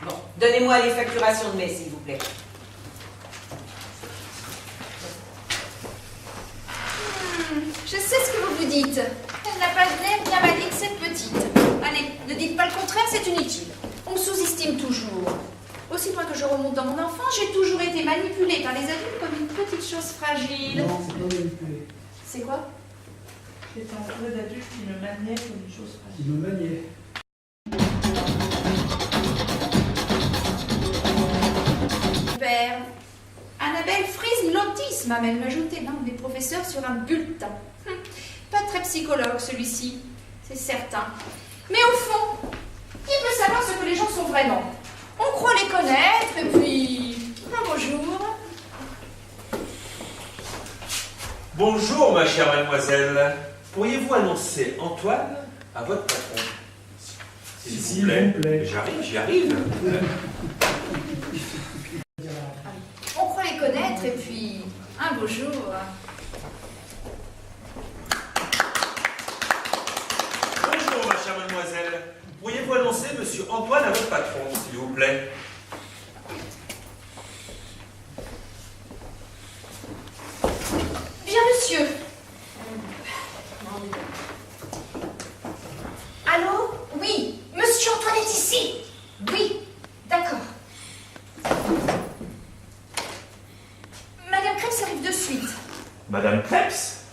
Bon, donnez-moi les facturations de mai, s'il vous plaît. Je sais ce que vous vous dites. Elle n'a pas l'air bien maligne, cette petite. Allez, ne dites pas le contraire, c'est inutile. On me sous-estime toujours. Aussi loin que je remonte dans mon enfance, j'ai toujours été manipulée par les adultes comme une petite chose fragile. Non, c'est pas manipulé. C'est quoi? C'est entouré d'adultes qui me maniaient comme une chose fragile. Il me maniait. Père, Annabelle frise l'autisme, a même ajouté l'un des professeurs sur un bulletin. Pas très psychologue celui-ci, c'est certain. Mais au fond, qui peut savoir ce que les gens sont vraiment? On croit les connaître et puis... Un beau jour... Bonjour, ma chère mademoiselle. Pourriez-vous annoncer Antoine à votre patron? S'il vous plaît. J'arrive, j'y arrive. On croit les connaître et puis... Un beau jour... Bonjour, ma chère mademoiselle. Pourriez-vous annoncer monsieur Antoine à votre patron, s'il vous plaît? Bien, monsieur. Allô? Oui. Monsieur Antoine est ici. Oui. D'accord. Madame Krebs arrive de suite. Madame Krebs?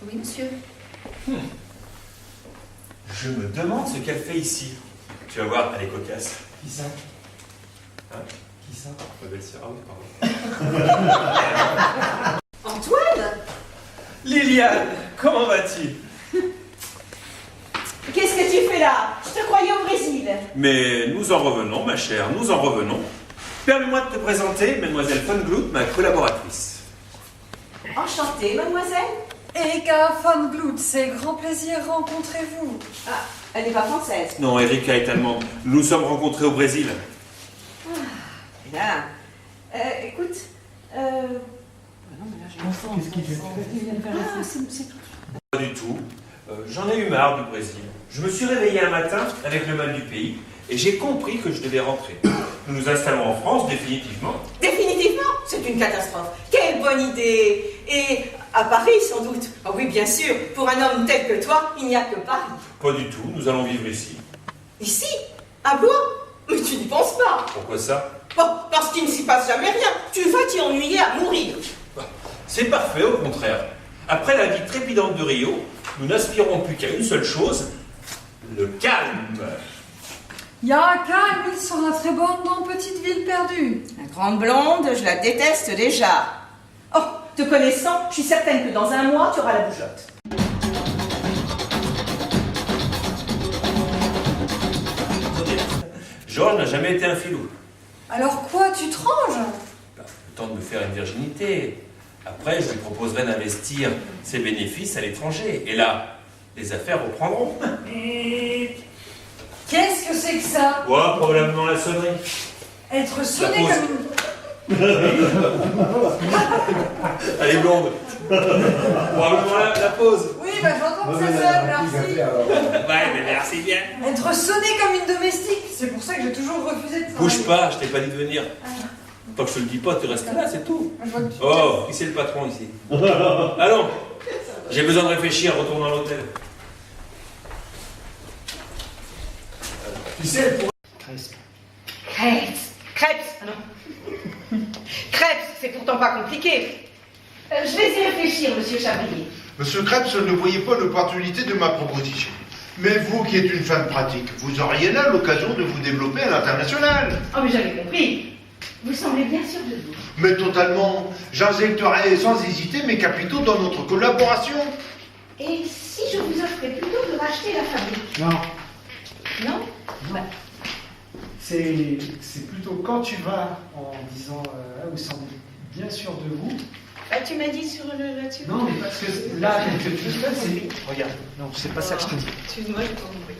Oui, monsieur. Je me demande ce qu'elle fait ici. Tu vas voir, elle est cocasse. Qui ça? Hein? Qui ça? Ma belle-sœur. Ah oui, pardon. Antoine? Liliane, comment vas-tu? Qu'est-ce que tu fais là? Je te croyais au Brésil. Mais nous en revenons, ma chère, nous en revenons. Permets-moi de te présenter Mademoiselle von Glut, ma collaboratrice. Enchantée, mademoiselle. Erika von Glut, c'est grand plaisir, rencontrez-vous. Ah, elle n'est pas française. Non, Erika est allemande. Nous nous sommes rencontrés au Brésil. Bien. Écoute, non, mais là, j'ai l'enfant. Qu'est-ce qu'il fait? Ah, c'est tout. Pas du tout. J'en ai eu marre du Brésil. Je me suis réveillé un matin avec le mal du pays et j'ai compris que je devais rentrer. Nous nous installons en France définitivement. Définitivement, c'est une catastrophe. Quelle bonne idée. Et à Paris, sans doute. Ah oui, bien sûr. Pour un homme tel que toi, il n'y a que Paris. Pas du tout, nous allons vivre ici. Ici? À Blois? Mais tu n'y penses pas. Pourquoi ça? Bon, parce qu'il ne s'y passe jamais rien. Tu vas t'y ennuyer à mourir. C'est parfait, au contraire. Après la vie trépidante de Rio, nous n'aspirons plus qu'à une seule chose, le calme. Ja, calme, il sera très bonne dans Petite Ville Perdue. La grande blonde, je la déteste déjà. Oh, te connaissant, je suis certaine que dans un mois, tu auras la bougeotte. Georges n'a jamais été un filou. Alors quoi, tu te ranges? Le temps de me faire une virginité. Après, je lui proposerai d'investir ses bénéfices à l'étranger. Et là, les affaires reprendront. Qu'est-ce que c'est que ça? Ouais, probablement la sonnerie. Être sonné pause. comme une... Elle est blonde. Probablement la pause. Oui, bah j'entends que ça sonne, merci. Ouais, mais merci bien. Être sonné comme une domestique, c'est pour ça que j'ai toujours refusé de travailler. Bouge pas, je t'ai pas dit de venir. Tant que je te le dis pas, tu restes là, c'est tout. Je vois que tu Oh, qui c'est le patron ici? Allons, j'ai besoin de réfléchir, retourne à l'hôtel. Tu sais, pour... Crêpes. Crêpes. Ah non. Crêpes, c'est pourtant pas compliqué. Je vais y réfléchir, monsieur Chabrier. Monsieur Krebs, ne voyez pas l'opportunité de ma proposition. Mais vous qui êtes une femme pratique, vous auriez là l'occasion de vous développer à l'international. Oh, mais j'avais compris. Vous semblez bien sûr de vous. Mais totalement, j'injecterai sans hésiter mes capitaux dans notre collaboration. Et si je vous offrais plutôt de racheter la fabrique? Non, Non? Ouais. c'est plutôt quand tu vas en disant vous semblez bien sûr de vous. Bah, tu m'as dit sur le là-dessus. Non, mais parce que là, ce que tu fais, c'est... Regarde, non, c'est pas ça que je te dis. Excuse-moi, j'ai pas compris.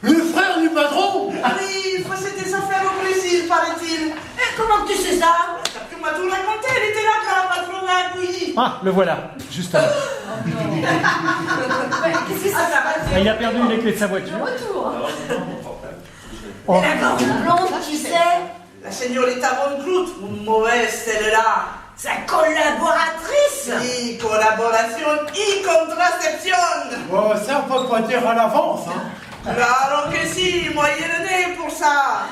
Le frère du patron? Ah oui, il faisait des affaires au Brésil, paraît-il. Comment tu sais ça? Tu m'as tout raconté, elle était là quand la patronne a accueilli. Ah, le voilà, justement. Qu'est-ce que ça va? Il a perdu les clés de sa voiture. Retour. Oh. Blonde, qui c'est? La signorita Von Groot, une mauvaise celle-là. Sa collaboratrice. Oui, collaboration y contraception. Oh, ça, on peut pas dire à l'avance, hein. Claro que si, moyenne pour ça.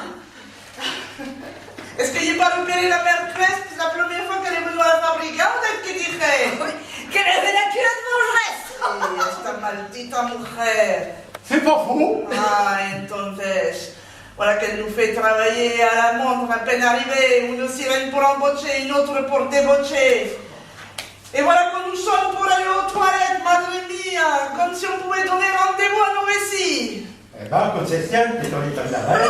Est-ce qu'il n'y a pas repéré la mère Cresp la première fois qu'elle est venue à la fabrique? Peut-être que dirait Qu'elle avait la culotte vengeresse. esta maldita mujer. C'est pas faux. Ah, entonces, voilà qu'elle nous fait travailler à la montre à peine arrivée, une sirène pour embaucher, une autre pour débaucher. Et voilà qu'on nous sonne pour aller aux toilettes, madre mia, comme si on pouvait donner rendez-vous à nos récits. Eh ben, Concession, t'es en état d'arrêt.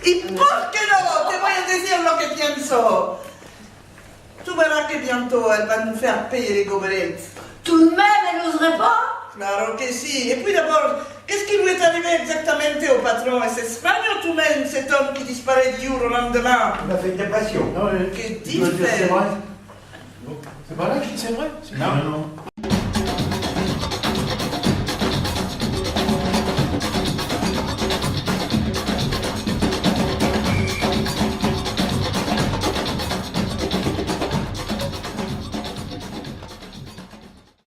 ¿Y por qué no? Te voy a decir lo que pienso. Tu verras que bientôt elle va nous faire payer les gobelettes. Tout de même, elle n'oserait pas. Claro que si. Et puis d'abord, qu'est-ce qui lui est arrivé exactement au patron? Est-ce Espagne ou tout de même cet homme qui disparaît du jour au lendemain? On a fait une dépression. Que dit-il? C'est vrai. C'est pas là que je dis c'est vrai. Non, non.